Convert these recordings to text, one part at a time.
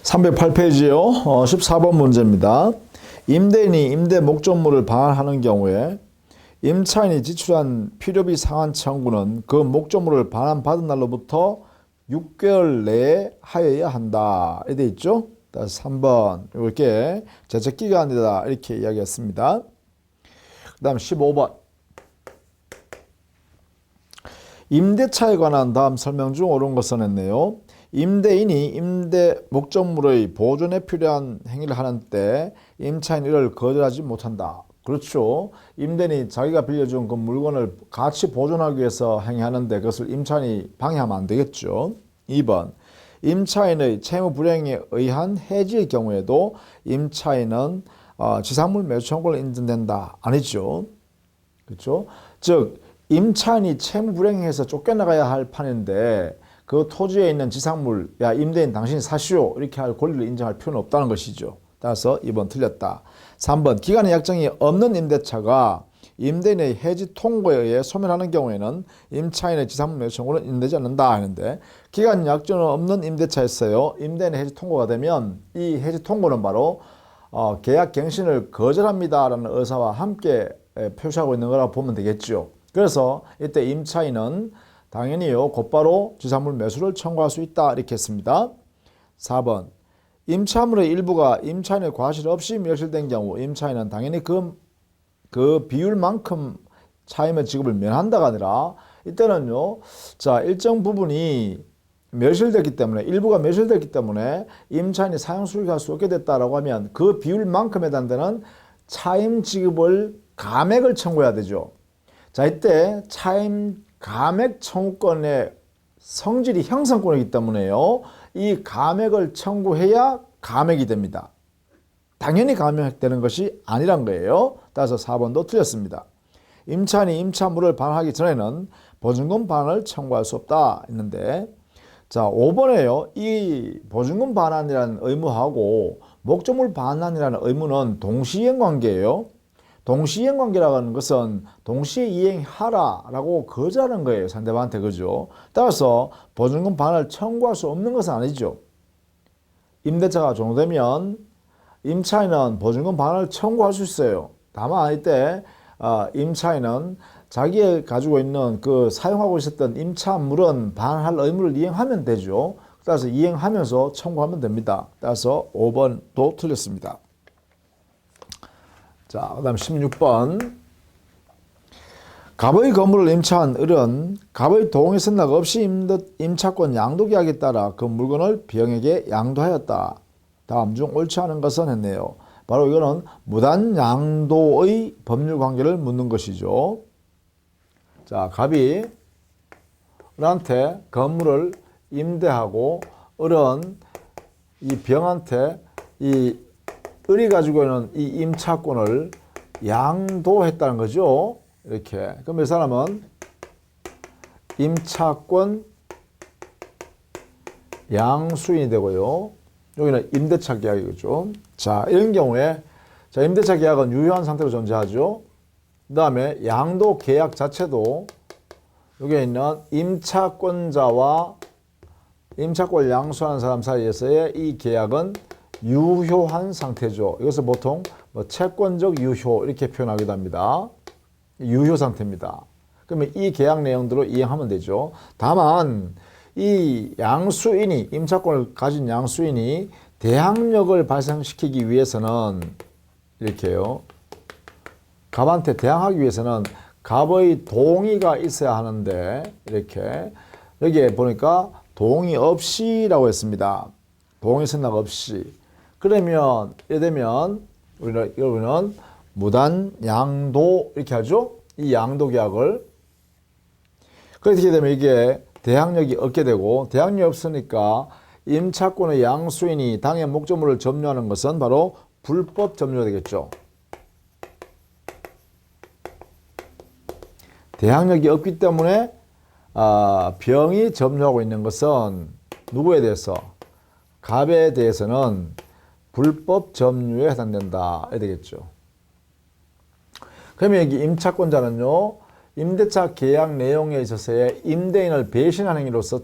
308페이지요. 14번 문제입니다. 임대인이 임대 목적물을 반환하는 경우에 임차인이 지출한 필요비 상환 청구는 그 목적물을 반환받은 날로부터 6개월 내에 하여야 한다. 이렇게 돼 있죠. 다시 3번 이렇게 제척기간이다 이렇게 이야기했습니다. 그 다음 15번 임대차에 관한 다음 설명 중 옳은 것은 했네요. 임대인이 임대 목적물의 보존에 필요한 행위를 하는 때 임차인이 이를 거절하지 못한다. 그렇죠. 임대인이 자기가 빌려준 그 물건을 같이 보존하기 위해서 행위하는데 그것을 임차인이 방해하면 안 되겠죠. 2번 임차인의 채무 불이행에 의한 해지의 경우에도 임차인은 지상물 매수 청구를 인정된다. 아니죠. 그렇죠. 즉 임차인이 채무 불이행해서 쫓겨나가야 할 판인데 그 토지에 있는 지상물, 야 임대인 당신이 사시오 이렇게 할 권리를 인정할 필요는 없다는 것이죠. 따라서 2번 틀렸다. 3번 기간의 약정이 없는 임대차가 임대인의 해지 통고에 의해 소멸하는 경우에는 임차인의 지상물 매수 청구는 인정되지 않는다 하는데 기간 약정은 없는 임대차였어요. 임대인의 해지 통고가 되면 이 해지 통고는 바로 계약 갱신을 거절합니다라는 의사와 함께 표시하고 있는 거라고 보면 되겠죠. 그래서 이때 임차인은 당연히요 곧바로 지상물 매수를 청구할 수 있다 이렇게 했습니다. 4번 임차물의 일부가 임차인의 과실 없이 멸실된 경우 임차인은 당연히 그 비율만큼 차임의 지급을 면한다가 아니라 이때는요 자 일정 부분이 멸실됐기 때문에 일부가 멸실됐기 때문에 임차인이 사용 수익할 수 없게 됐다라고 하면 그 비율만큼에 해당되는 차임 지급을 감액을 청구해야 되죠. 자 이때 차임 감액 청구권의 성질이 형성권이기 때문에요. 이 감액을 청구해야 감액이 됩니다. 당연히 감액되는 것이 아니란 거예요. 따라서 4번도 틀렸습니다. 임차인이 임차물을 반환하기 전에는 보증금 반환을 청구할 수 없다 했는데 자 5번에요. 이 보증금 반환이라는 의무하고 목적물 반환이라는 의무는 동시이행 관계예요. 동시이행 관계라고 하는 것은 동시에 이행하라라고 거절하는 거예요. 상대방한테. 그죠? 따라서 보증금 반환을 청구할 수 없는 것은 아니죠. 임대차가 종료되면 임차인은 보증금 반환을 청구할 수 있어요. 다만 이때 임차인은 자기가 가지고 있는 그 사용하고 있었던 임차물은 반환할 의무를 이행하면 되죠. 따라서 이행하면서 청구하면 됩니다. 따라서 5번도 틀렸습니다. 자, 그 다음 16번. 갑의 건물을 임차한 을은 갑의 동의 선락 없이 임차권 양도계약에 따라 그 물건을 병에게 양도하였다. 다음 중 옳지 않은 것은 했네요. 바로 이거는 무단 양도의 법률 관계를 묻는 것이죠. 자, 갑이 을한테 건물을 임대하고 을은 이 병한테 이 을이 가지고 있는 이 임차권을 양도했다는 거죠. 이렇게. 그럼 이 사람은 임차권 양수인이 되고요. 여기는 임대차 계약이죠. 자, 이런 경우에 자, 임대차 계약은 유효한 상태로 존재하죠. 그 다음에 양도 계약 자체도 여기에 있는 임차권자와 임차권을 양수하는 사람 사이에서의 이 계약은 유효한 상태죠. 이것을 보통 채권적 유효 이렇게 표현하기도 합니다. 유효 상태입니다. 그러면 이 계약 내용대로 이행하면 되죠. 다만 이 양수인이 임차권을 가진 양수인이 대항력을 발생시키기 위해서는 이렇게요. 갑한테 대항하기 위해서는 갑의 동의가 있어야 하는데 이렇게 여기에 보니까 동의 없이라고 했습니다. 동의 선락 없이. 그러면 이래 되면 우리는 무단 양도 이렇게 하죠. 이 양도 계약을 그렇게 되면 이게 대항력이 없게 되고 대항력이 없으니까 임차권의 양수인이 당의 목적물을 점유하는 것은 바로 불법 점유가 되겠죠. 대항력이 없기 때문에 병이 점유하고 있는 것은 누구에 대해서? 갑에 대해서는 불법 점유에 해당된다. 이래 되겠죠. 그러면 여기 임차권자는요. 임대차 계약 내용에 있어서의 임대인을 배신한 행위로서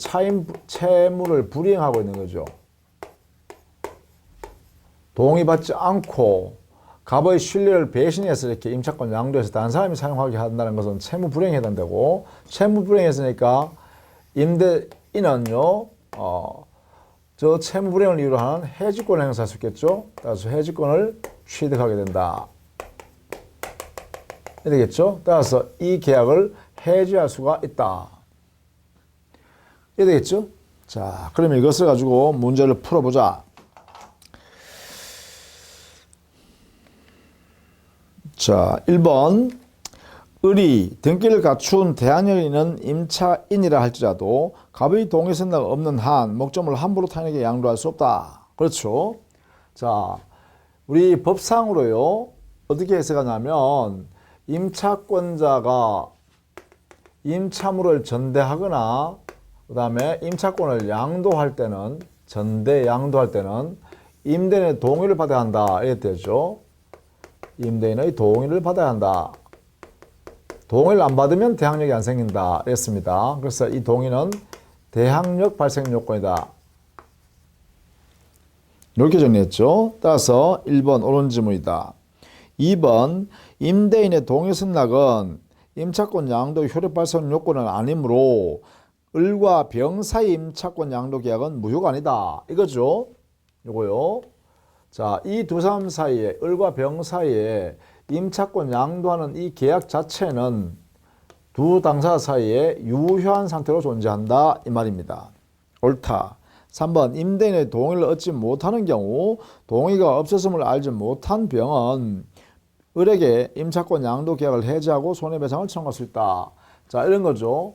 채무를 불이행하고 있는 거죠. 동의받지 않고 갑의 신뢰를 배신해서 이렇게 임차권 양도해서 다른 사람이 사용하게 한다는 것은 채무 불이행에 해당되고, 채무 불이행했으니까 임대인은요, 저 채무 불이행을 이유로 하는 해지권을 행사할 수 있겠죠. 따라서 해지권을 취득하게 된다. 이렇게 되겠죠. 따라서 이 계약을 해지할 수가 있다. 이렇게 되겠죠. 자, 그러면 이것을 가지고 문제를 풀어보자. 자, 1번. 을이 등기를 갖춘 대항력이 있는 임차인이라 할지라도 갑의 동의 선례가 없는 한 목적물을 함부로 타인에게 양도할 수 없다. 그렇죠. 자, 우리 법상으로요, 어떻게 해석하냐면, 임차권자가 임차물을 전대하거나, 그 다음에 임차권을 양도할 때는, 전대 양도할 때는 임대인의 동의를 받아야 한다. 이렇게 되죠. 임대인의 동의를 받아야 한다. 동의를 안 받으면 대항력이 안 생긴다. 이랬습니다. 그래서 이 동의는 대항력 발생 요건이다. 이렇게 정리했죠. 따라서 1번 옳은 지문이다. 2번 임대인의 동의 선락은 임차권 양도 효력 발생 요건은 아니므로 을과 병 사이 임차권 양도 계약은 무효가 아니다. 이거죠. 요거요. 자, 이 두 사람 사이에, 을과 병 사이에 임차권 양도하는 이 계약 자체는 두 당사자 사이에 유효한 상태로 존재한다. 이 말입니다. 옳다. 3번 임대인의 동의를 얻지 못하는 경우 동의가 없었음을 알지 못한 병은 을에게 임차권 양도 계약을 해지하고 손해배상을 청구할 수 있다. 자, 이런 거죠.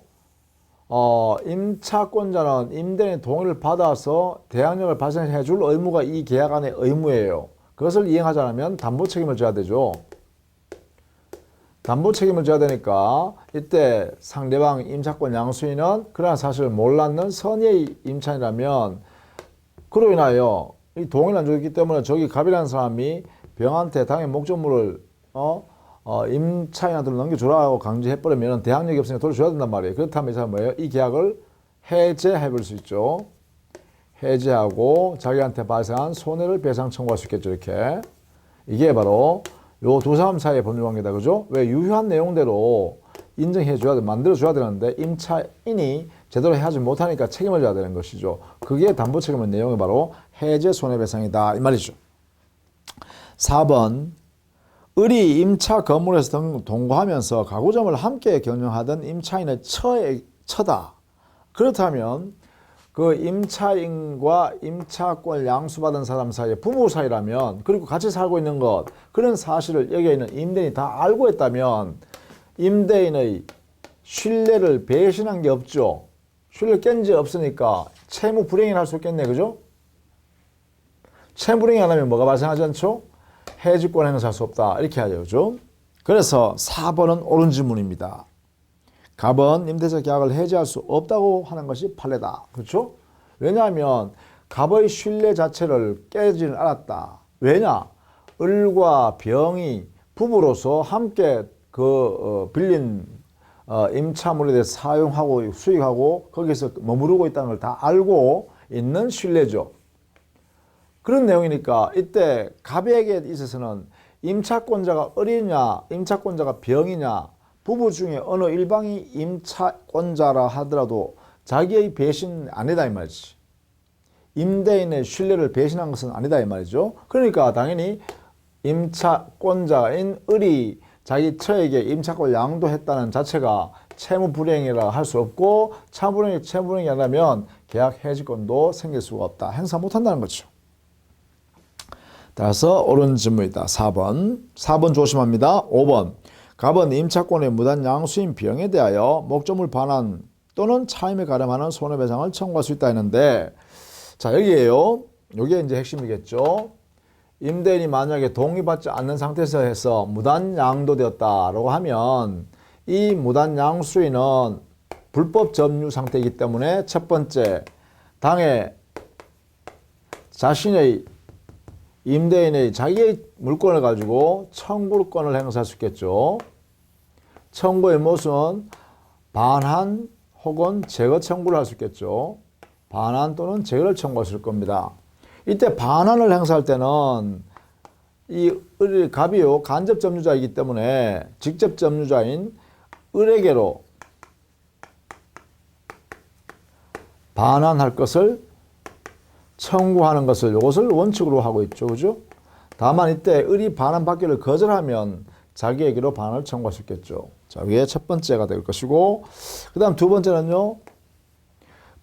임차권자는 임대인의 동의를 받아서 대항력을 발생해 줄 의무가 이 계약 안의 의무예요. 그것을 이행하지 않으면 담보 책임을 져야 되죠. 담보 책임을 져야 되니까 이때 상대방 임차권 양수인은 그러한 사실을 몰랐는 선의의 임차인이라면 그로 인하여 이 동의를 안 줬기 때문에 저기 갑이라는 사람이 병한테 당의 목적물을 임차인한테 넘겨주라고 강제해버리면 대항력이 없으니까 돌려줘야 된단 말이에요. 그렇다면 이 사람은 뭐예요? 이 계약을 해제해버릴 수 있죠. 해제하고 자기한테 발생한 손해를 배상 청구할 수 있겠죠. 이렇게. 이게 바로 요 두 사람 사이의 법률관계다. 그죠? 왜 유효한 내용대로 인정해줘야 돼, 만들어줘야 되는데 임차인이 제대로 하지 못하니까 책임을 져야 되는 것이죠. 그게 담보 책임의 내용이 바로 해제 손해배상이다. 이 말이죠. 4번 을이 임차 건물에서 동거하면서 가구점을 함께 경영하던 임차인의 처다. 그렇다면 그 임차인과 임차권을 양수받은 사람 사이에 부부 사이라면, 그리고 같이 살고 있는 것, 그런 사실을 여기에 있는 임대인이 다 알고 있다면 임대인의 신뢰를 배신한 게 없죠. 신뢰를 깬 지 없으니까 채무 불이행을 할 수 있겠네. 그죠? 채무 불이행 안 하면 뭐가 발생하지 않죠? 해지권 행사할 수 없다. 이렇게 하죠. 그죠? 그래서 4번은 옳은 질문입니다. 갑은 임대차 계약을 해지할 수 없다고 하는 것이 판례다. 그렇죠? 왜냐하면 갑의 신뢰 자체를 깨지는 않았다. 왜냐? 을과 병이 부부로서 함께 빌린 임차물에 대해서 사용하고 수익하고 거기서 머무르고 있다는 걸 다 알고 있는 신뢰죠. 그런 내용이니까 이때 갑에게 있어서는 임차권자가 을이냐 임차권자가 병이냐 부부 중에 어느 일방이 임차권자라 하더라도 자기의 배신 아니다 이 말이지. 임대인의 신뢰를 배신한 것은 아니다 이 말이죠. 그러니까 당연히 임차권자인 을이 자기 처에게 임차권을 양도했다는 자체가 채무불이행이라 할 수 없고 채무불이행이 아니라면 계약 해지권도 생길 수가 없다. 행사 못한다는 거죠. 따라서 옳은 질문이다. 4번 조심합니다. 5번 갑은 임차권의 무단 양수인 병에 대하여 목적물 반환 또는 차임에 가름하는 손해배상을 청구할 수 있다 했는데, 자 여기에요. 이게 이제 핵심이겠죠. 임대인이 만약에 동의받지 않는 상태에서 해서 무단 양도되었다라고 하면 이 무단 양수인은 불법 점유 상태이기 때문에 첫 번째 당해 자신의 임대인의 자기의 물건을 가지고 청구권을 행사할 수 있겠죠. 청구의 모습은 반환 혹은 제거 청구를 할 수 있겠죠. 반환 또는 제거를 청구할 수 있을 겁니다. 이때 반환을 행사할 때는 이 갑이요 간접 점유자이기 때문에 직접 점유자인 을에게로 반환할 것을 청구하는 것을 이것을 원칙으로 하고 있죠. 그죠? 다만 이때 을이 반환받기를 거절하면 자기에게로 반환을 청구할 수 있겠죠. 자, 이게 첫 번째가 될 것이고, 그 다음 두 번째는요,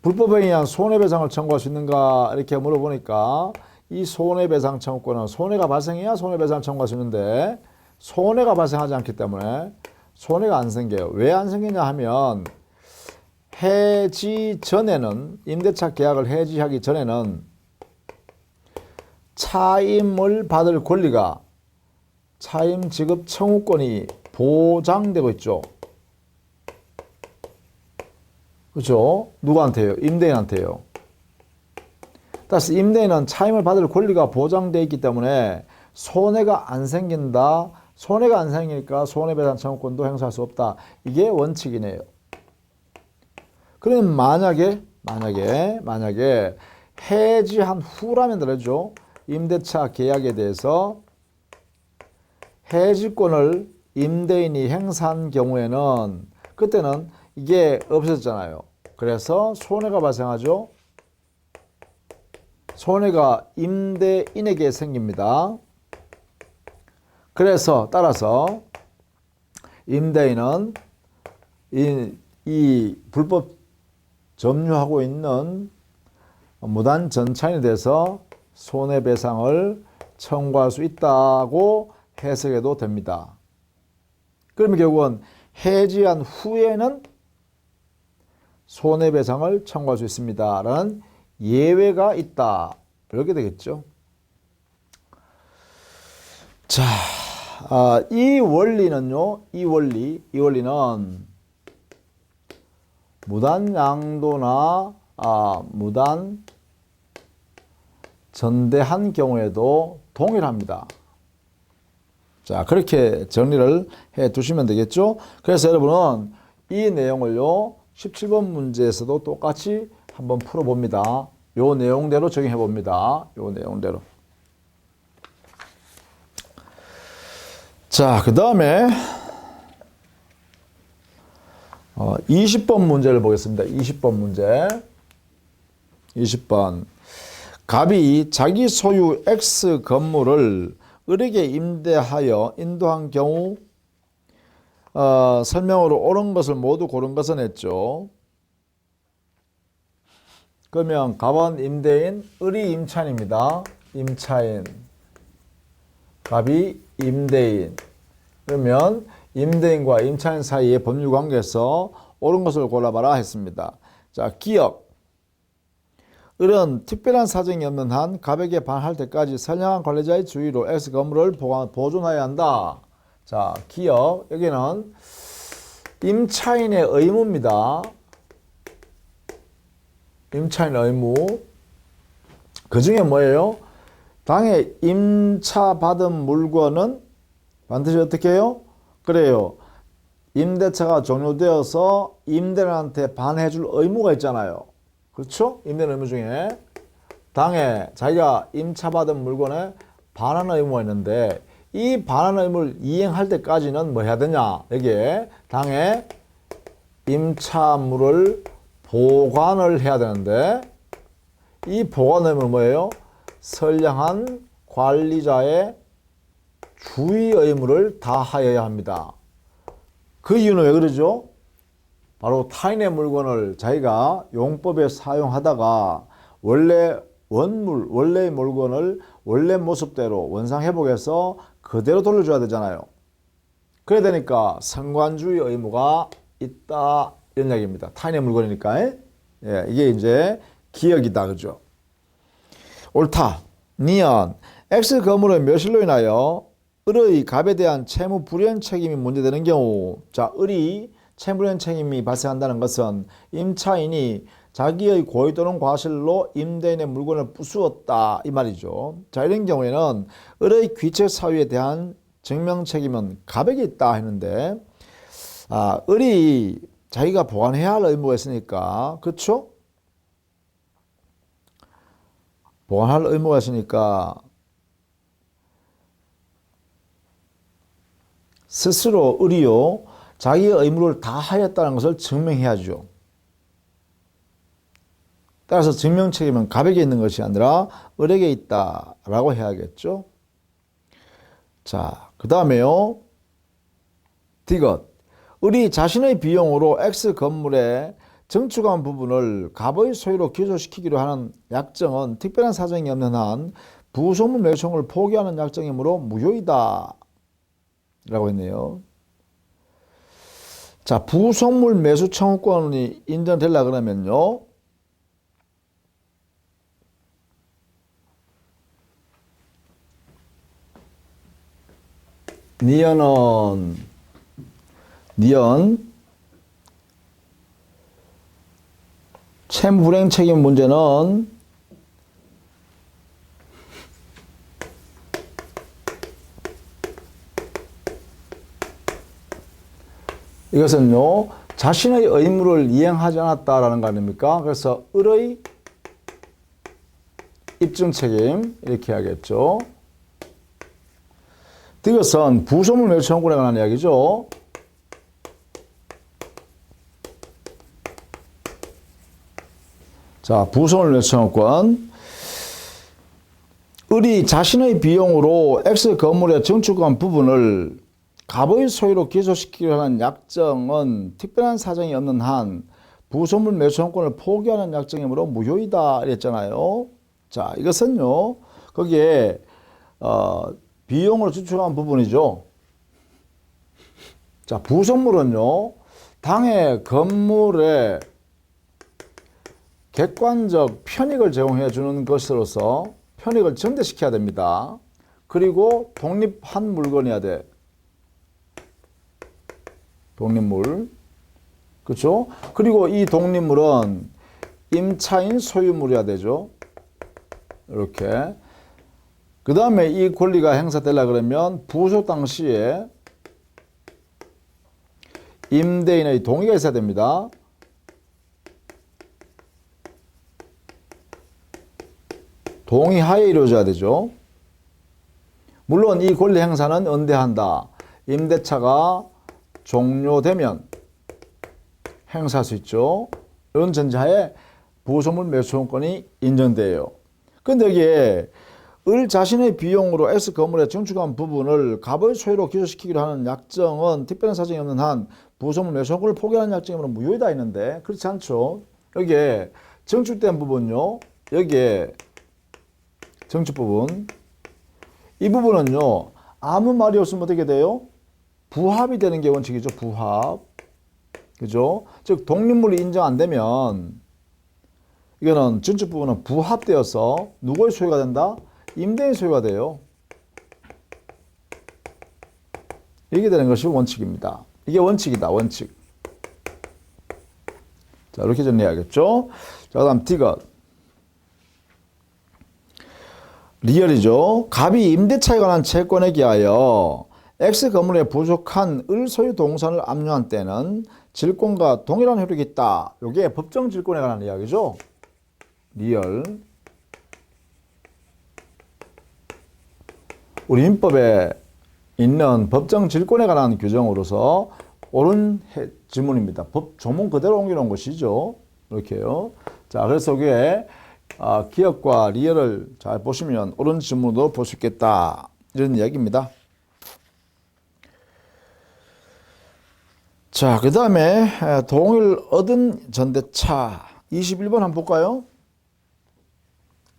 불법행위에 의한 손해배상을 청구할 수 있는가 이렇게 물어보니까 이 손해배상 청구권은 손해가 발생해야 손해배상을 청구할 수 있는데 손해가 발생하지 않기 때문에 손해가 안 생겨요. 왜 안 생기냐 하면 해지 전에는 임대차 계약을 해지하기 전에는 차임을 받을 권리가 차임 지급 청구권이 보장되고 있죠. 그렇죠? 누구한테요? 임대인한테요. 따라서 임대인은 차임을 받을 권리가 보장되어 있기 때문에 손해가 안 생긴다. 손해가 안 생기니까 손해배상 청구권도 행사할 수 없다. 이게 원칙이네요. 그러면 만약에 해지한 후라면 말이죠. 임대차 계약에 대해서 해지권을 임대인이 행사한 경우에는 그때는 이게 없어졌잖아요. 그래서 손해가 발생하죠. 손해가 임대인에게 생깁니다. 그래서 따라서 임대인은 이 불법 점유하고 있는 무단 전차인에 대해서 손해배상을 청구할 수 있다고 해석해도 됩니다. 그러면 결국은 해지한 후에는 손해배상을 청구할 수 있습니다. 라는 예외가 있다. 이렇게 되겠죠. 자, 이 원리는요, 이 원리는 무단 양도나 무단 전대한 경우에도 동일합니다. 자, 그렇게 정리를 해 두시면 되겠죠. 그래서 여러분은 이 내용을요, 17번 문제에서도 똑같이 한번 풀어봅니다. 요 내용대로 적용해 봅니다. 요 내용대로. 자, 그 다음에 20번 문제를 보겠습니다. 20번 문제. 20번. 갑이 자기 소유 X 건물을 을에게 임대하여 인도한 경우 설명으로 옳은 것을 모두 고른 것은 했죠. 그러면 갑은 임대인, 을이 임차인입니다. 임차인. 갑이 임대인. 그러면 임대인과 임차인 사이의 법률관계에서 옳은 것을 골라봐라 했습니다. 자, 기억. 을은 특별한 사정이 없는 한 갑에게 반할 때까지 선량한 관리자의 주의로 X 건물을 보존해야 한다. 자, 기억. 여기는 임차인의 의무입니다. 임차인의 의무. 그 중에 뭐예요? 당해 임차받은 물건은 반드시 어떻게 해요? 그래요. 임대차가 종료되어서 임대인한테 반해줄 의무가 있잖아요. 그렇죠? 임대인 의무 중에 당해 자기가 임차받은 물건에 반환 의무가 있는데 이 반환 의무를 이행할 때까지는 뭐 해야 되냐? 여기에 당해 임차물을 보관을 해야 되는데 이 보관 의무는 뭐예요? 선량한 관리자의 주의 의무를 다하여야 합니다. 그 이유는 왜 그러죠? 바로 타인의 물건을 자기가 용법에 사용하다가 원래의 물건을 원래 모습대로 원상회복해서 그대로 돌려줘야 되잖아요. 그래야 되니까 선관주의 의무가 있다 이런 이야기입니다. 타인의 물건이니까. 예, 이게 이제 기억이다. 그죠? 옳다. 니은 X 건물의 묘실로 인하여 을의 갑에 대한 채무 불이행 책임이 문제되는 경우, 자, 을이 채무 불이행 책임이 발생한다는 것은 임차인이 자기의 고의 또는 과실로 임대인의 물건을 부수었다 이 말이죠. 자, 이런 경우에는 을의 귀책 사유에 대한 증명 책임은 갑에게 있다 했는데, 을이 자기가 보관해야 할 의무가 있으니까, 그렇죠? 보관할 의무가 있으니까 스스로 을이요 자기의 의무를 다 하였다는 것을 증명해야죠. 따라서 증명 책임은 갑에게 있는 것이 아니라 을에게 있다라고 해야겠죠. 자, 그 다음에요. 디귿. 을이 자신의 비용으로 X 건물에 증축한 부분을 갑의 소유로 기소시키기로 하는 약정은 특별한 사정이 없는 한 부속물 매수 청구를 포기하는 약정이므로 무효이다 라고 했네요. 자, 부속물 매수 청구권이 인정되려 그러면요. 니은 채무 불이행 책임 문제는 이것은요 자신의 의무를 이행하지 않았다라는 거 아닙니까? 그래서 을의 입증 책임 이렇게 해야겠죠. 이것은 부속물 매수 청구권에 관한 이야기죠. 자, 부속물 매수 청구권. 을이 자신의 비용으로 X 건물에 증축한 부분을 갑의 소유로 기소시키려 하는 약정은 특별한 사정이 없는 한 부속물 매수 청구권을 포기하는 약정이므로 무효이다 이랬잖아요. 자, 이것은요. 거기에 비용으로 지출한 부분이죠. 자, 부속물은요. 당해 건물에 객관적 편익을 제공해 주는 것으로서 편익을 증대시켜야 됩니다. 그리고 독립한 물건이어야 돼. 독립물. 그렇죠? 그리고 이 독립물은 임차인 소유물이어야 되죠. 이렇게. 그 다음에 이 권리가 행사되려 그러면 부속 당시에 임대인의 동의가 있어야 됩니다. 동의하에 이루어져야 되죠. 물론 이 권리 행사는 언제한다. 임대차가 종료되면 행사할 수 있죠. 이런 전제하에 부속물 매수권이 인정돼요. 근데 여기에 을 자신의 비용으로 S 건물에 증축한 부분을 갑의 소유로 기소시키기로 하는 약정은 특별한 사정이 없는 한 부속물 매수권을 포기하는 약정이므로 무효이다 했는데 그렇지 않죠. 여기에 증축된 부분요. 여기에 증축 부분. 이 부분은요. 아무 말이 없으면 어떻게 돼요? 부합이 되는 게 원칙이죠. 부합. 그죠? 즉 독립물이 인정 안 되면 이거는 증축 부분은 부합되어서 누구의 소유가 된다? 임대인 소유가 돼요. 이게 되는 것이 원칙입니다. 이게 원칙이다. 원칙. 자, 이렇게 정리해야겠죠. 자, 그다음 디귿. 리얼이죠. 갑이 임대차에 관한 채권에 기하여 X 건물에 부족한 을 소유 동산을 압류한 때는 질권과 동일한 효력이 있다. 이게 법정 질권에 관한 이야기죠. 리얼. 우리 민법에 있는 법정 질권에 관한 규정으로서 옳은 지문입니다. 법 조문 그대로 옮겨놓은 것이죠. 이렇게요. 자, 그래서 여기에 기억과 리얼을 잘 보시면 옳은 지문으로 볼 수 있겠다. 이런 이야기입니다. 자, 그 다음에 동의를 얻은 전대차 21번 한번 볼까요?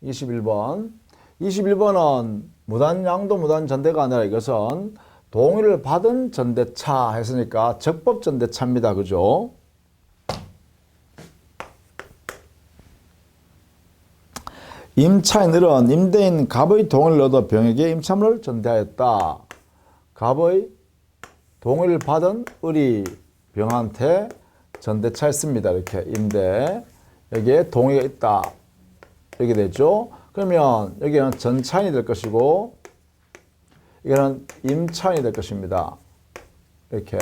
21번. 21번은 무단양도 무단전대가 아니라 이것은 동의를 받은 전대차 했으니까 적법 전대차입니다. 그죠? 임차인은 임대인 갑의 동의를 얻어 병에게 임차물을 전대하였다. 갑의 동의를 받은 을이 병한테 전대차했습니다. 이렇게 임대. 여기에 동의가 있다. 이렇게 되죠. 그러면 여기는 전차인이 될 것이고 이거는 임차인이 될 것입니다. 이렇게.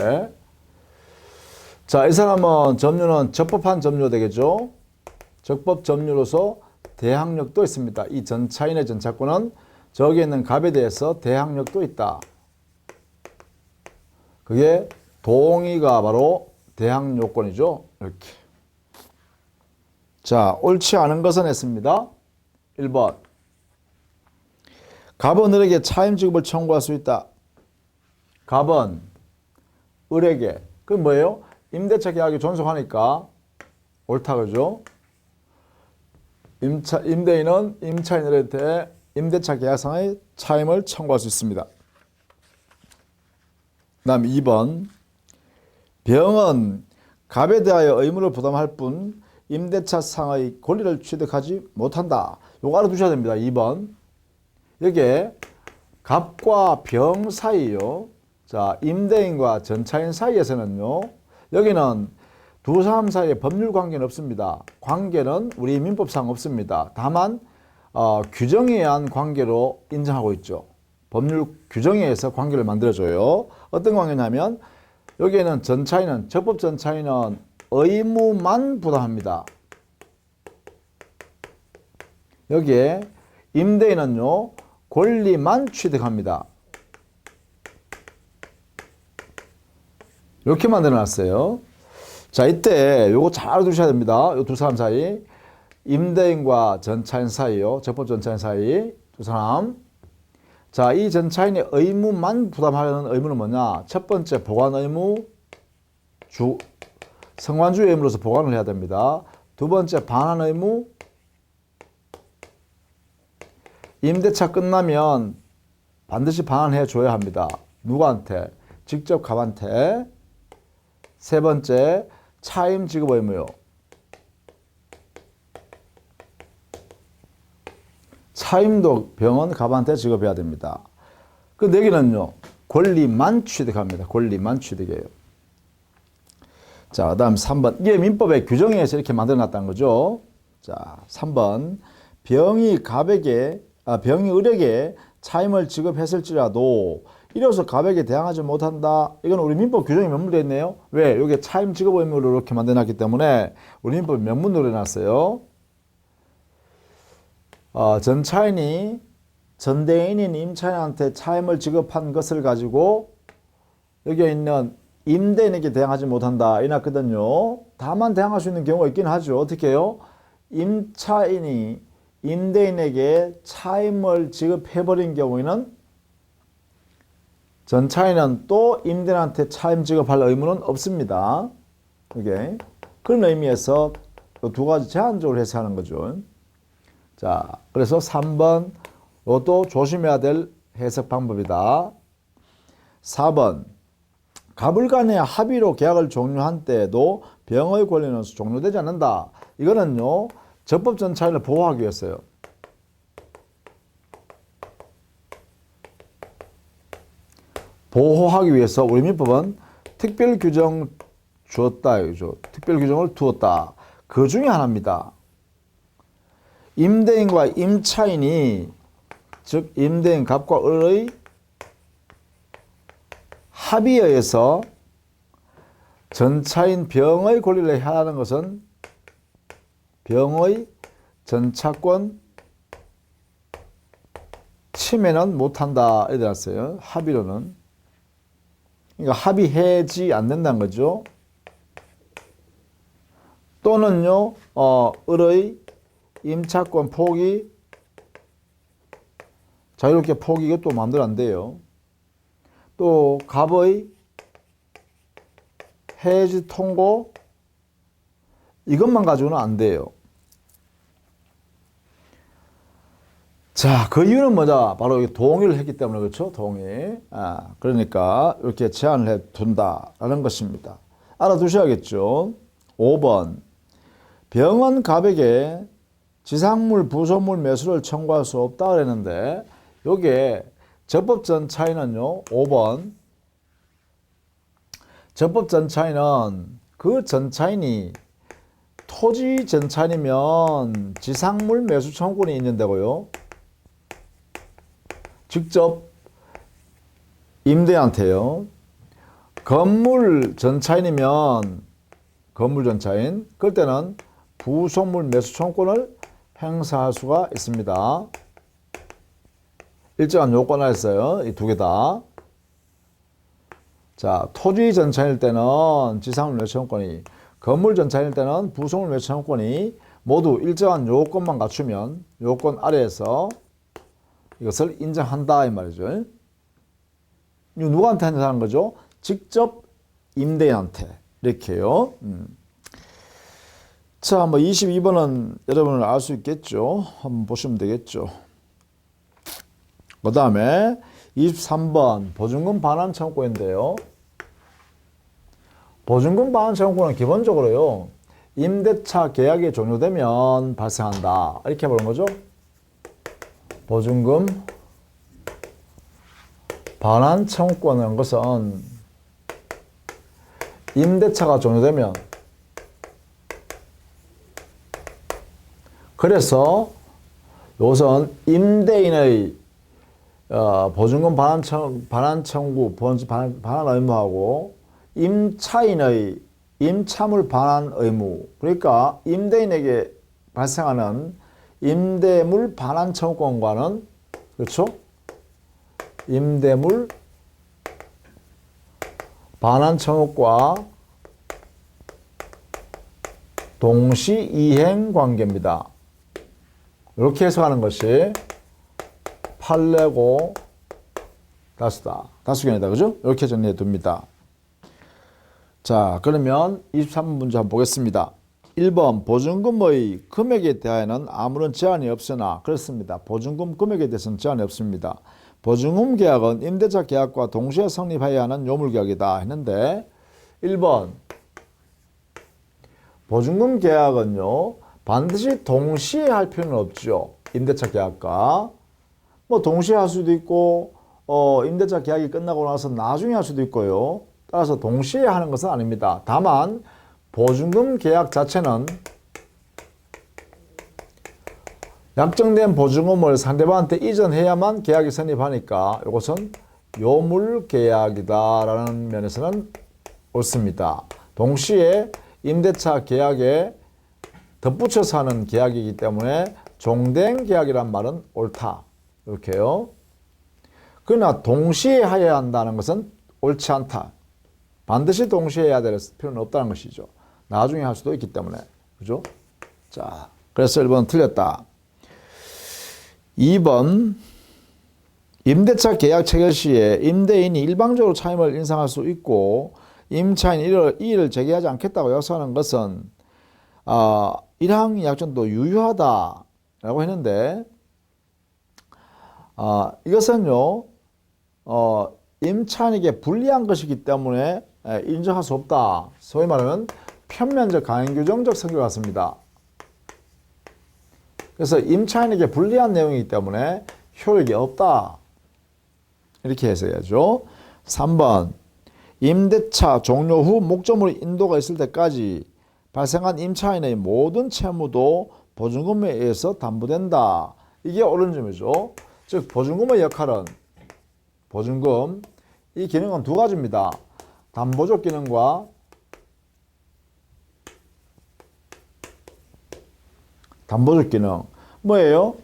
자, 이 사람은 점유는 적법한 점유가 되겠죠. 적법 점유로서 대항력도 있습니다. 이 전차인의 전차권은 저기에 있는 갑에 대해서 대항력도 있다. 그게 동의가 바로 대항요건이죠. 이렇게. 자, 옳지 않은 것은 했습니다. 1번. 갑은 을에게 차임 지급을 청구할 수 있다. 갑은 을에게. 그게 뭐예요? 임대차 계약에 존속하니까 옳다 그죠? 임대인은 임차인에 대해 임대차 계약상의 차임을 청구할 수 있습니다. 다음 2번. 병은 갑에 대하여 의무를 부담할 뿐 임대차 상의 권리를 취득하지 못한다. 요거 알아두셔야 됩니다. 2번. 여기에 갑과 병 사이요. 자, 임대인과 전차인 사이에서는요. 여기는 두 사람 사이에 법률 관계는 없습니다. 관계는 우리 민법상 없습니다. 다만 규정에 의한 관계로 인정하고 있죠. 법률 규정에 의해서 관계를 만들어줘요. 어떤 관계냐면 여기에는 전차인은 적법 전차인은 의무만 부담합니다. 여기에 임대인은요 권리만 취득합니다. 이렇게 만들어놨어요. 자, 이때 요거 잘 알아두셔야 됩니다. 이 두 사람 사이, 임대인과 전차인 사이요, 적법 전차인 사이 두 사람. 자, 이 전차인의 의무만 부담하려는 의무는 뭐냐? 첫 번째 보관 의무, 성완주의 의무로서 보관을 해야 됩니다. 두 번째 반환 의무, 임대차 끝나면 반드시 반환해 줘야 합니다. 누구한테? 직접 갑한테. 세 번째 차임 지급 의무요. 차임도 병은 갑한테 지급해야 됩니다. 그 네 개는요 권리만 취득합니다. 권리만 취득해요. 자, 그다음 3번. 이게 민법의 규정에 의해서 이렇게 만들어놨다는 거죠. 자, 3번. 병이 을에게 차임을 지급했을지라도 이로써 갑에게 대항하지 못한다. 이건 우리 민법 규정에 명문되어 있네요. 왜? 여기 차임 지급 의무를 이렇게 만들어놨기 때문에 우리 민법 명문으로 해놨어요. 전차인이 전대인인 임차인한테 차임을 지급한 것을 가지고 여기에 있는 임대인에게 대항하지 못한다. 이났거든요. 다만 대항할 수 있는 경우가 있긴 하죠. 어떻게 해요? 임차인이 임대인에게 차임을 지급해버린 경우에는 전차인은 또 임대인한테 차임 지급할 의무는 없습니다. 이게 그런 의미에서 두 가지 제한적으로 해석하는 거죠. 자, 그래서 3번 이것도 조심해야 될 해석 방법이다. 4번. 갑을 간의 합의로 계약을 종료한 때에도 병의 권리는 종료되지 않는다. 이거는요 적법 전차인을 보호하기 위해서요. 보호하기 위해서 우리 민법은 특별 규정 주었다. 특별 규정을 두었다. 그 중에 하나입니다. 임대인과 임차인이 즉 임대인 갑과 을의 합의에 의해서 전차인 병의 권리를 해하는 것은 병의 전차권 침해는 못한다. 이렇게 났어요. 합의로는. 그러니까 합의하지 않는다는 거죠. 또는요, 을의 임차권 포기, 자유롭게 포기, 이것도 마음대로 안 돼요. 또, 갑의 해지 통고, 이것만 가지고는 안 돼요. 자, 그 이유는 뭐냐? 바로 동의를 했기 때문에 그렇죠? 동의. 그러니까 이렇게 제한을 해 둔다라는 것입니다. 알아두셔야겠죠? 5번. 병은 갑에게 지상물, 부속물 매수를 청구할 수 없다 그랬는데 요게 적법 전차인은요. 5번. 적법 전차인은 그 전차인이 토지 전차인이면 지상물 매수 청구권이 있는 데고요. 직접 임대한테요. 건물 전차인이면 건물 전차인 그럴 때는 부속물 매수 청구권을 행사할 수가 있습니다. 일정한 요건 하였어요. 이 두 개 다. 자, 토지 전차일 때는 지상물 매체권이, 건물 전차일 때는 부속물 매체권이 모두 일정한 요건만 갖추면 요건 아래에서 이것을 인정한다 이 말이죠. 이거 누구한테 하는 거죠? 직접 임대인한테 이렇게요. 자, 뭐 22번은 여러분은 알 수 있겠죠. 한번 보시면 되겠죠. 그 다음에 23번 보증금 반환 청구인데요. 보증금 반환 청구는 기본적으로요, 임대차 계약이 종료되면 발생한다 이렇게 보는 거죠. 보증금 반환 청구권이라는 것은 임대차가 종료되면, 그래서 요선 임대인의 보증금 반환 청구, 반환 의무하고 임차인의 임차물 반환 의무, 그러니까 임대인에게 발생하는 임대물 반환 청구권과는, 그렇죠? 임대물 반환 청구과 동시 이행 관계입니다. 이렇게 해석하는 것이 판례고 다수다. 다수견이다. 그죠? 이렇게 정리해 둡니다. 자, 그러면 23번 문제 한번 보겠습니다. 1번 보증금의 금액에 대하여는 아무런 제한이 없으나, 그렇습니다. 보증금 금액에 대해서는 제한이 없습니다. 보증금 계약은 임대차 계약과 동시에 성립해야 하는 요물계약이다 했는데, 1번 보증금 계약은요 반드시 동시에 할 필요는 없죠. 임대차 계약과 뭐 동시에 할 수도 있고 임대차 계약이 끝나고 나서 나중에 할 수도 있고요. 따라서 동시에 하는 것은 아닙니다. 다만 보증금 계약 자체는 약정된 보증금을 상대방한테 이전해야만 계약이 성립하니까 이것은 요물계약이다라는 면에서는 옳습니다. 동시에 임대차 계약에 덧붙여서 하는 계약이기 때문에 종된 계약이란 말은 옳다. 이렇게요. 그러나 동시에 해야 한다는 것은 옳지 않다. 반드시 동시에 해야 될 필요는 없다는 것이죠. 나중에 할 수도 있기 때문에. 그죠? 자, 그래서 1번은 틀렸다. 2번 임대차 계약 체결 시에 임대인이 일방적으로 차임을 인상할 수 있고 임차인이 이의를 제기하지 않겠다고 약속하는 것은 1항 약정도 유효하다라고 했는데, 이것은요 임차인에게 불리한 것이기 때문에 인정할 수 없다. 소위 말하면 편면적 강행규정적 성격 같습니다. 그래서 임차인에게 불리한 내용이기 때문에 효력이 없다. 이렇게 해석해야죠. 3번 임대차 종료 후 목적물 인도가 있을 때까지 발생한 임차인의 모든 채무도 보증금에 의해서 담보된다. 이게 옳은 점이죠. 즉 보증금의 역할은, 보증금 이 기능은 두 가지입니다. 담보적 기능과 담보적 기능. 뭐예요?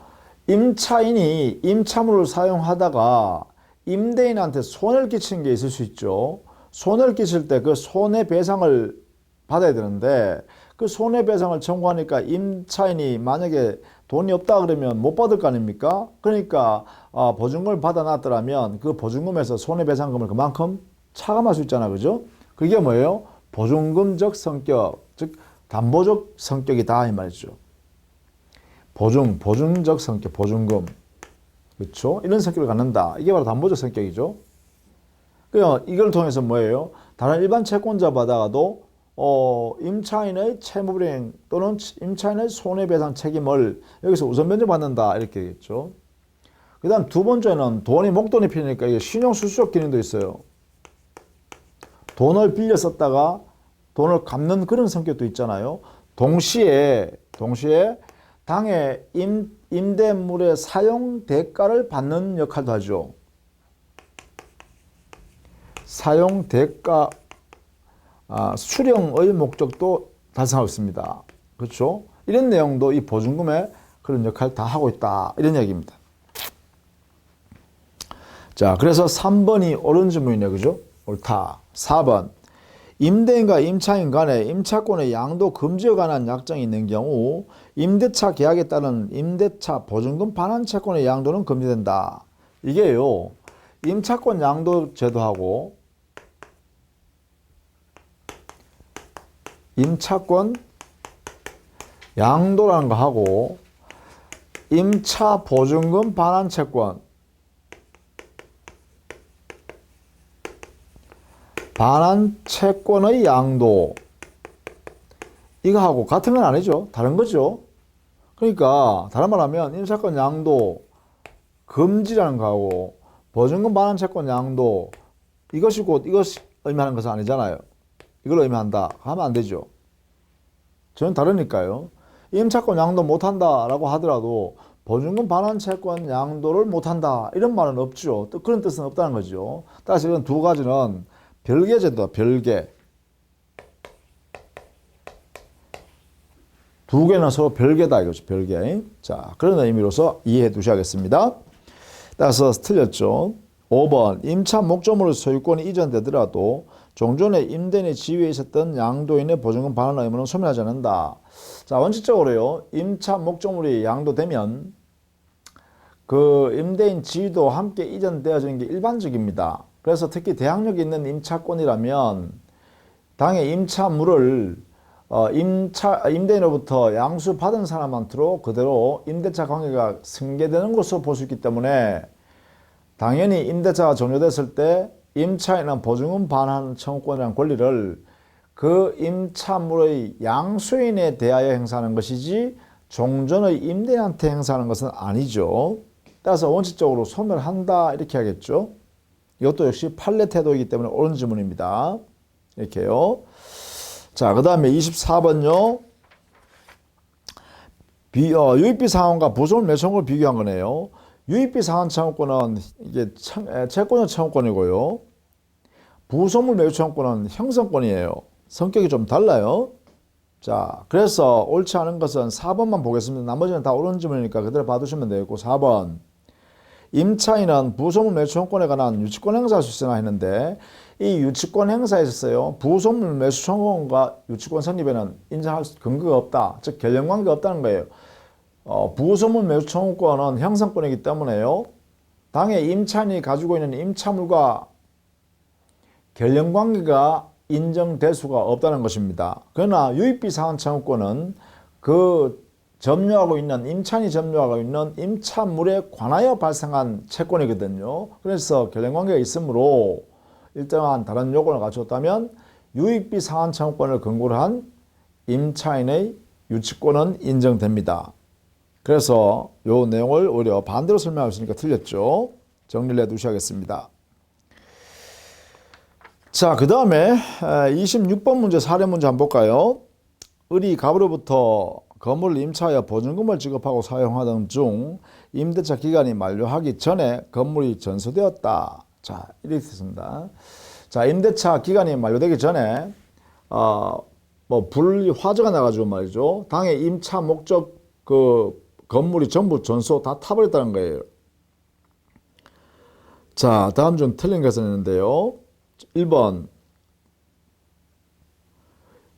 임차인이 임차물을 사용하다가 임대인한테 손해를 끼치는 게 있을 수 있죠. 손해를 끼칠 때 그 손해배상을 받아야 되는데, 그 손해배상을 청구하니까 임차인이 만약에 돈이 없다 그러면 못 받을 거 아닙니까? 그러니까 보증금을 받아놨더라면 그 보증금에서 손해배상금을 그만큼 차감할 수 있잖아. 그죠? 그게 뭐예요? 보증금적 성격, 즉 담보적 성격이다 이 말이죠. 보증적 성격, 보증금. 그렇죠? 이런 성격을 갖는다. 이게 바로 담보적 성격이죠. 그러니까 이걸 통해서 뭐예요? 다른 일반 채권자 받아가도 임차인의 채무불이행 또는 임차인의 손해배상 책임을 여기서 우선 면제받는다 이렇게 되겠죠. 그 다음 두 번째는 돈이 목돈이 필요니까 이게 신용수수적 기능도 있어요. 돈을 빌려 썼다가 돈을 갚는 그런 성격도 있잖아요. 동시에 당해 임대물의 사용 대가를 받는 역할도 하죠. 사용 대가 수령의 목적도 달성하고 있습니다. 그렇죠? 이런 내용도 이 보증금에 그런 역할 다 하고 있다. 이런 얘기입니다. 자, 그래서 3번이 옳은 질문이네. 그죠? 옳다. 4번. 임대인과 임차인 간에 임차권의 양도 금지에 관한 약정이 있는 경우 임대차 계약에 따른 임대차 보증금 반환 채권의 양도는 금지된다. 이게요. 임차권 양도 제도하고 임차권 양도라는 거 하고 임차 보증금 반환 채권 반환 채권의 양도 이거하고 같은 건 아니죠. 다른 거죠. 그러니까 다른 말 하면 임차권 양도 금지라는 거하고 보증금 반환 채권 양도 이것이 곧 이것이 의미하는 것은 아니잖아요. 이걸 의미한다 하면 안 되죠. 저는 다르니까요. 임차권 양도 못한다라고 하더라도 보증금 반환 채권 양도를 못한다 이런 말은 없죠. 또 그런 뜻은 없다는 거죠. 따라서 이런 두 가지는 별개 제도다. 별개. 두 개는 서로 별개다 이거죠. 별개. 자, 그런 의미로서 이해해 두셔야겠습니다. 따라서 틀렸죠. 5번. 임차 목적물의 소유권이 이전되더라도 종전에 임대인의 지위에 있었던 양도인의 보증금 반환 의무는 소멸하지 않는다. 자, 원칙적으로요. 임차 목적물이 양도되면 그 임대인 지위도 함께 이전되어지는 게 일반적입니다. 그래서 특히 대항력이 있는 임차권이라면 당의 임차물을 임대인으로부터 양수받은 사람한테로 그대로 임대차 관계가 승계되는 것으로 볼 수 있기 때문에 당연히 임대차가 종료됐을 때 임차인은 보증금 반환 청구권이라는 권리를 그 임차물의 양수인에 대하여 행사하는 것이지 종전의 임대인한테 행사하는 것은 아니죠. 따라서 원칙적으로 소멸한다 이렇게 하겠죠. 이것도 역시 판례 태도이기 때문에 옳은 질문입니다. 이렇게요. 자, 그 다음에 24번요. 유익비 상환과 부속물 매수권을 비교한 거네요. 유익비 상환 청구권은 이게 채권의 청구권이고요. 부속물 매수 청구권은 형성권이에요. 성격이 좀 달라요. 자, 그래서 옳지 않은 것은 4번만 보겠습니다. 나머지는 다 옳은 질문이니까 그대로 봐두시면 되겠고 4번. 임차인은 부속물 매수청구권에 관한 유치권 행사할 수 있으나 했는데 이 유치권 행사에 있어서요. 부속물 매수청구권과 유치권 성립에는 인정할 근거가 없다. 즉 결연관계가 없다는 거예요. 부속물 매수청구권은 형성권이기 때문에요. 당의 임차인이 가지고 있는 임차물과 결연관계가 인정될 수가 없다는 것입니다. 그러나 유익비 상환 청구권은 그 점유하고 있는 임차인이 점유하고 있는 임차물에 관하여 발생한 채권이거든요. 그래서 결연관계가 있으므로 일정한 다른 요건을 갖췄다면 유익비 상환 청구권을 근거로 한 임차인의 유치권은 인정됩니다. 그래서 이 내용을 오히려 반대로 설명할 수 있으니까 틀렸죠. 정리를 해두셔야겠습니다. 자, 그 다음에 26번 문제 사례 문제 한번 볼까요? 을이 갑으로부터 건물을 임차하여 보증금을 지급하고 사용하던 중 임대차 기간이 만료하기 전에 건물이 전소되었다. 자, 이렇게 됐습니다. 자, 임대차 기간이 만료되기 전에 화재가 나가지고 말이죠. 당의 임차 목적 그 건물이 전부 전소 다 타버렸다는 거예요. 자, 다음 중 틀린 것은 있는데요. 1번.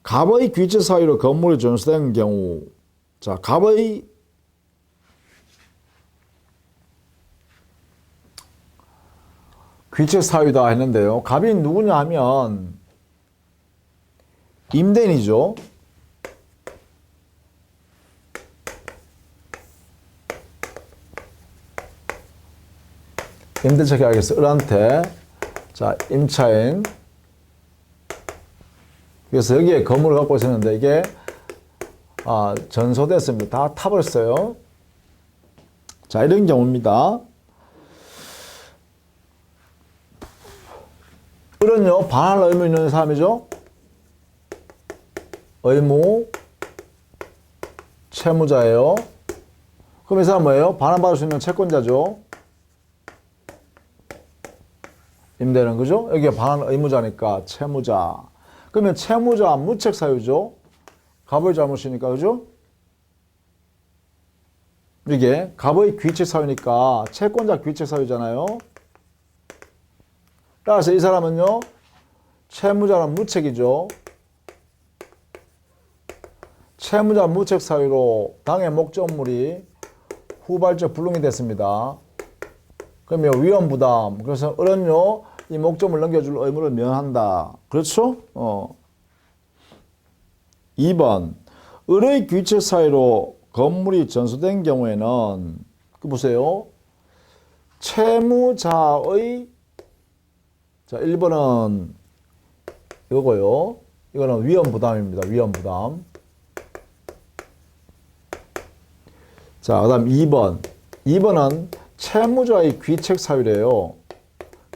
갑의 귀체 사유로 건물이 전소된 경우, 자, 갑의 귀체 사유다 했는데요. 갑이 누구냐 하면 임대인이죠. 임대차 계약에서 을한테, 자, 임차인. 그래서 여기에 건물을 갖고 있었는데 이게 전소됐습니다. 다 타버렸어요. 자, 이런 경우입니다. 을은요, 반환 의무 있는 사람이죠. 의무, 채무자예요. 그럼 이 사람 뭐예요? 반환받을 수 있는 채권자죠. 임대는, 그죠? 여기가 반환 의무자니까 채무자. 그러면 채무자 무책 사유죠. 갑의 잘못이니까, 그죠? 이게 갑의 귀책 사유니까 채권자 귀책 사유잖아요. 따라서 이 사람은요, 채무자는 무책이죠. 채무자 무책 사유로 당해 목적물이 후발적 불능이 됐습니다. 그러면 위험 부담. 그래서 을은요, 이 목적물 넘겨줄 의무를 면한다. 그렇죠? 2번. 을의 귀책 사유로 건물이 전수된 경우에는, 보세요. 채무자의, 자, 1번은 이거고요. 이거는 위험 부담입니다. 위험 부담. 자, 그 다음 2번. 2번은 채무자의 귀책 사유래요.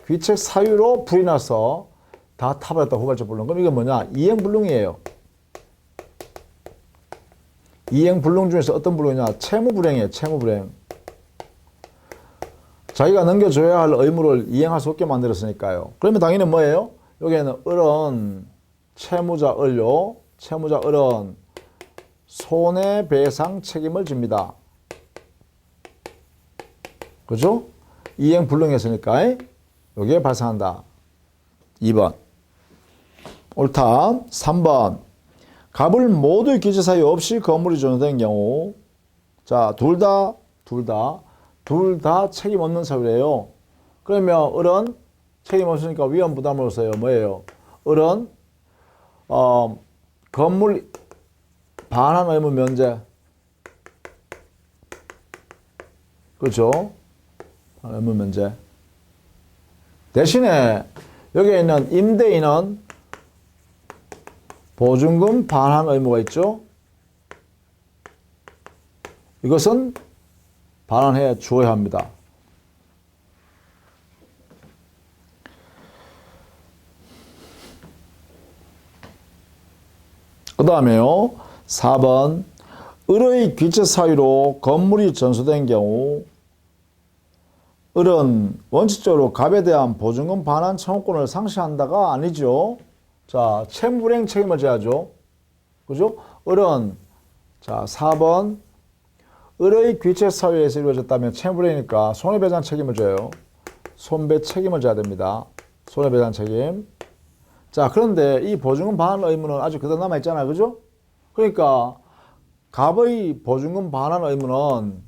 귀책 사유로 불이 나서 다 타버렸다. 후발적 불능. 그럼 이게 뭐냐? 이행불능이에요. 이행불능 중에서 어떤 불능이냐? 채무불행이에요. 채무불행. 자기가 넘겨줘야 할 의무를 이행할 수 없게 만들었으니까요. 그러면 당연히 뭐예요? 여기에는 을은 채무자 을요. 채무자 을은 손해배상 책임을 집니다. 그죠? 이행불능했으니까 여기에 발생한다. 2번. 옳다. 3번. 갑을 모두 귀책 사유 없이 건물이 전수된 경우, 자, 둘 다 책임 없는 사유래요. 그러면 을은 책임 없으니까 위험 부담으로서요. 뭐예요? 을은 건물 반환 의무 면제. 그렇죠? 의무 면제. 대신에 여기에 있는 임대인은 보증금 반환 의무가 있죠. 이것은 반환해 주어야 합니다. 그 다음에요. 4번. 을의 귀책 사유로 건물이 전수된 경우 을은 원칙적으로 갑에 대한 보증금 반환 청구권을 상실한다가 아니죠. 자, 채무불행 책임을 져야죠. 그죠? 을은, 자, 4번. 을의 귀책 사유에서 이루어졌다면 채무불행이니까 손해배상 책임을 져요. 손배 책임을 져야 됩니다. 손해배상 책임. 자, 그런데 이 보증금 반환 의무는 아직 그대로 남아있잖아요. 그죠? 그러니까 갑의 보증금 반환 의무는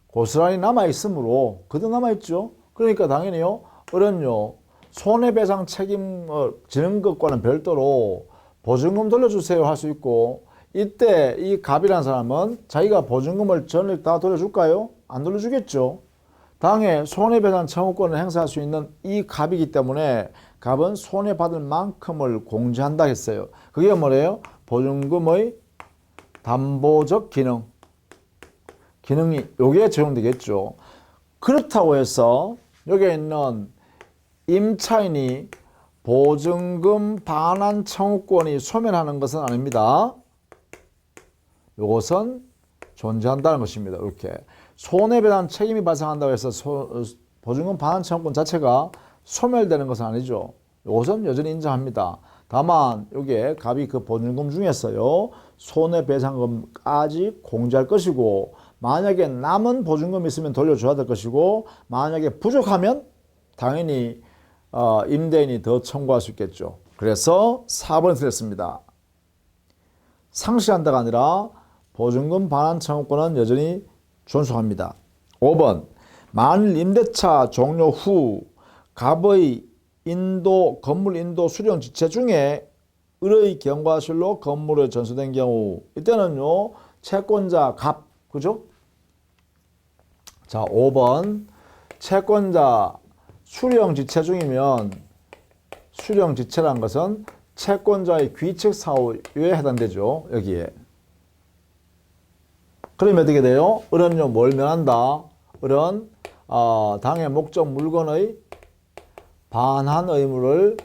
고스란히 남아있으므로 그대로 남아있죠. 그러니까 당연히요. 을은요. 손해배상 책임을 지는 것과는 별도로 보증금 돌려주세요 할 수 있고, 이때 이 갑이라는 사람은 자기가 보증금을 전액 다 돌려줄까요? 안 돌려주겠죠. 당해 손해배상 청구권을 행사할 수 있는 이 갑이기 때문에 갑은 손해받을 만큼을 공제한다 했어요. 그게 뭐래요? 보증금의 담보적 기능이 여기에 적용되겠죠. 그렇다고 해서 여기에 있는 임차인이 보증금 반환 청구권이 소멸하는 것은 아닙니다. 이것은 존재한다는 것입니다. 이렇게 손해배상 책임이 발생한다고 해서 보증금 반환 청구권 자체가 소멸되는 것은 아니죠. 이것은 여전히 인정합니다. 다만 여기에 갑이 그 보증금 중에서요, 손해배상금까지 공제할 것이고, 만약에 남은 보증금이 있으면 돌려줘야 될 것이고, 만약에 부족하면 당연히 임대인이 더 청구할 수 있겠죠. 그래서 4번을 드렸습니다. 상실한다가 아니라 보증금 반환 청구권은 여전히 존속합니다. 5번. 만일 임대차 종료 후 갑의 건물 인도 수령 지체 중에 을의 경과실로 건물에 전수된 경우, 이때는요, 채권자 갑, 그죠? 자, 5번. 채권자 수령 지체 중이면, 수령 지체란 것은 채권자의 귀책 사유에 해당되죠. 여기에. 그러면 어떻게 돼요? 을은요, 뭘 면한다? 을은 당해 목적 물건의 반환 의무를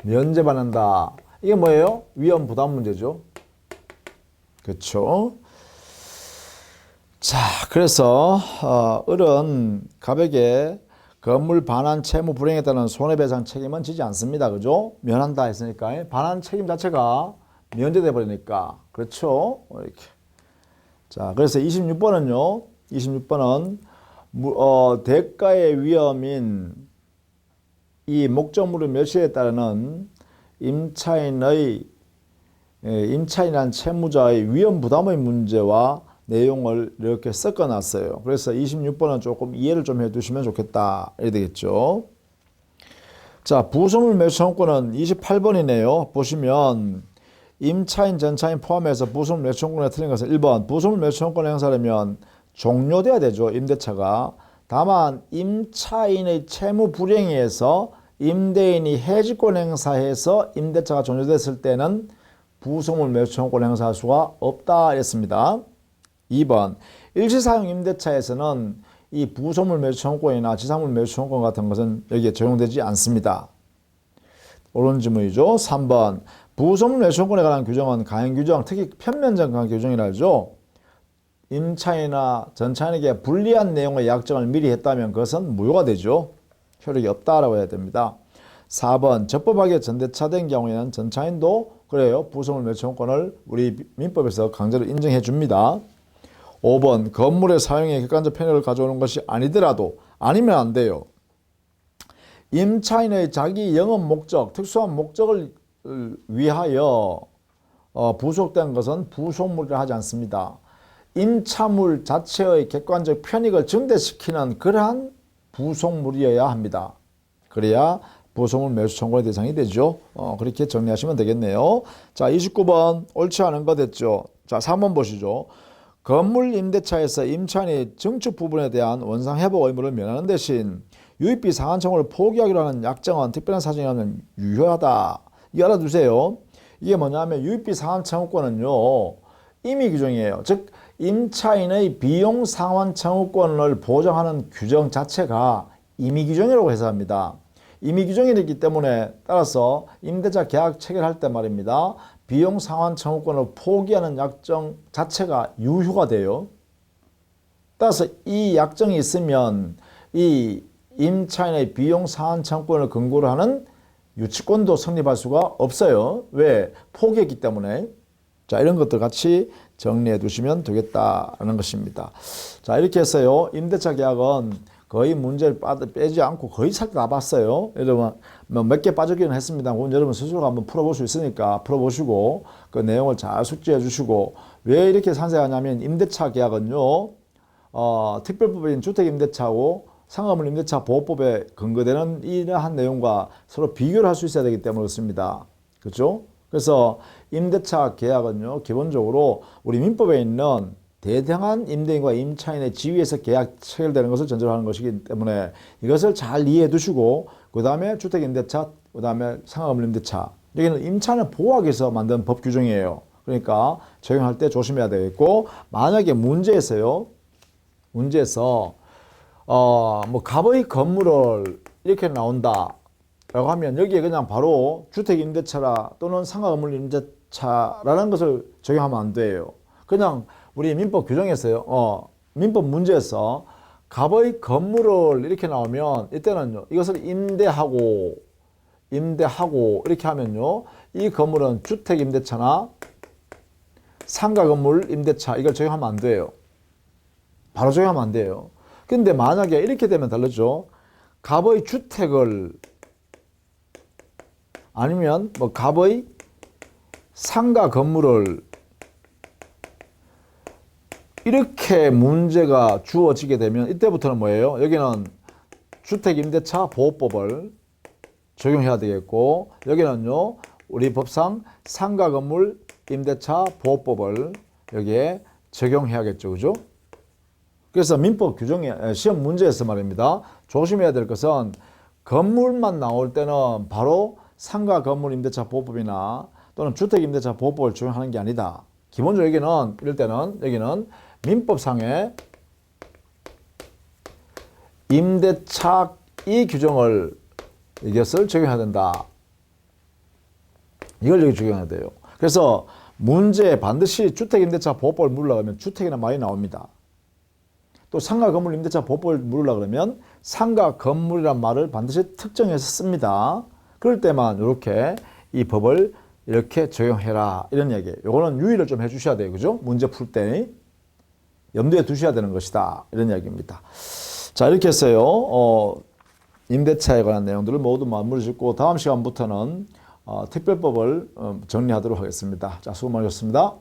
면제받는다. 이게 뭐예요? 위험 부담 문제죠. 그렇죠? 자, 그래서 을은 갑에게 건물 반환 채무 불행에 따른 손해배상 책임은 지지 않습니다. 그죠? 면한다 했으니까 반환 책임 자체가 면제돼 버리니까. 그렇죠? 이렇게. 자, 그래서 26번은요. 26번은 대가의 위험인 이 목적물의 멸시에 따르는 임차인이란 채무자의 위험 부담의 문제와 내용을 이렇게 섞어놨어요. 그래서 26번은 조금 이해를 좀 해두시면 좋겠다. 이래 되겠죠. 자, 부속물 매수 청구권은 28번이네요. 보시면 임차인, 전차인 포함해서 부속물 매수 청구권에 틀린 것은 1번 부속물 매수 청구권 행사하려면 종료돼야 되죠. 임대차가. 다만 임차인의 채무 불이행에 의해서 임대인이 해지권 행사해서 임대차가 종료됐을 때는 부속물 매수 청구권 행사할 수가 없다 했습니다. 2번 일시사용 임대차에서는 이 부속물 매수 청구권이나 지상물 매수 청구권 같은 것은 여기에 적용되지 않습니다. 옳은 질문이죠. 3번 부속물 매수 청구권에 관한 규정은 강행 규정, 특히 편면적 강행 규정이라 하죠. 임차인이나 전차인에게 불리한 내용의 약정을 미리 했다면 그것은 무효가 되죠. 효력이 없다라고 해야 됩니다. 4번 적법하게 전대차된 경우에는 전차인도 그래요. 부속물 매수 청구권을 우리 민법에서 강제로 인정해 줍니다. 5번 건물의 사용에 객관적 편익을 가져오는 것이 아니더라도 아니면 안 돼요. 임차인의 자기 영업 목적, 특수한 목적을 위하여 부속된 것은 부속물이라 하지 않습니다. 임차물 자체의 객관적 편익을 증대시키는 그러한 부속물이어야 합니다. 그래야 부속물 매수 청구의 대상이 되죠. 그렇게 정리하시면 되겠네요. 자, 29번 옳지 않은 거 됐죠. 자, 3번 보시죠. 건물 임대차에서 임차인이 증축 부분에 대한 원상 회복 의무를 면하는 대신 유입비 상환 청구를 포기하기로 하는 약정은 특별한 사정이 라면 유효하다. 이거 알아두세요. 이게 뭐냐면 유입비 상환 청구권은요. 임의 규정이에요. 즉 임차인의 비용 상환 청구권을 보장하는 규정 자체가 임의 규정이라고 해서 합니다. 임의 규정이기 때문에 따라서 임대차 계약 체결할 때 말입니다. 비용 상환 청구권을 포기하는 약정 자체가 유효가 돼요. 따라서 이 약정이 있으면 이 임차인의 비용 상환 청구권을 근거로 하는 유치권도 성립할 수가 없어요. 왜? 포기했기 때문에. 자, 이런 것들 같이 정리해 두시면 되겠다는 것입니다. 자, 이렇게 해서요. 임대차 계약은 거의 문제를 빼지 않고 거의 살 다 봤어요. 여러분 몇 개 빠졌기는 했습니다. 그건 여러분 스스로 한번 풀어볼 수 있으니까 풀어보시고 그 내용을 잘 숙지해 주시고 왜 이렇게 상세하냐면 임대차 계약은요. 특별법인 주택임대차하고 상가물 임대차 보호법에 근거되는 이러한 내용과 서로 비교를 할 수 있어야 되기 때문에 그렇습니다. 그렇죠? 그래서 임대차 계약은요. 기본적으로 우리 민법에 있는 대등한 임대인과 임차인의 지위에서 계약 체결되는 것을 전제로 하는 것이기 때문에 이것을 잘 이해해 두시고 그 다음에 주택임대차, 그 다음에 상가건물임대차 여기는 임차인을 보호하기 위해서 만든 법 규정이에요. 그러니까 적용할 때 조심해야 되겠고 만약에 문제에서 뭐 갑의 건물을 이렇게 나온다 라고 하면 여기에 그냥 바로 주택임대차라 또는 상가건물임대차라는 것을 적용하면 안 돼요. 그냥 우리 민법 규정에서요. 민법 문제에서 갑의 건물을 이렇게 나오면 이때는요. 이것을 임대하고 이렇게 하면요. 이 건물은 주택임대차나 상가건물 임대차 이걸 적용하면 안 돼요. 바로 적용하면 안 돼요. 근데 만약에 이렇게 되면 다르죠. 갑의 주택을 아니면 뭐 갑의 상가 건물을 이렇게 문제가 주어지게 되면 이때부터는 뭐예요? 여기는 주택임대차 보호법을 적용해야 되겠고 여기는요 우리 법상 상가건물 임대차 보호법을 여기에 적용해야겠죠. 그죠? 그래서 민법 규정에 시험 문제에서 말입니다. 조심해야 될 것은 건물만 나올 때는 바로 상가건물 임대차 보호법이나 또는 주택임대차 보호법을 적용하는 게 아니다. 기본적으로 여기는 이럴 때는 여기는 민법상의 임대차 이 규정을 이것을 적용해야 된다. 이걸 여기 적용해야 돼요. 그래서 문제에 반드시 주택임대차 보호법을 물으려고 하면 주택이라는 말이 나옵니다. 또 상가건물 임대차 보호법을 물으려고 그러면 상가건물이란 말을 반드시 특정해서 씁니다. 그럴 때만 이렇게 이 법을 이렇게 적용해라 이런 얘기예요. 요거는 유의를 좀 해주셔야 돼요. 그죠? 문제 풀 때. 염두에 두셔야 되는 것이다. 이런 이야기입니다. 자, 이렇게 해서요. 임대차에 관한 내용들을 모두 마무리 짓고 다음 시간부터는 특별법을 정리하도록 하겠습니다. 자, 수고 많으셨습니다.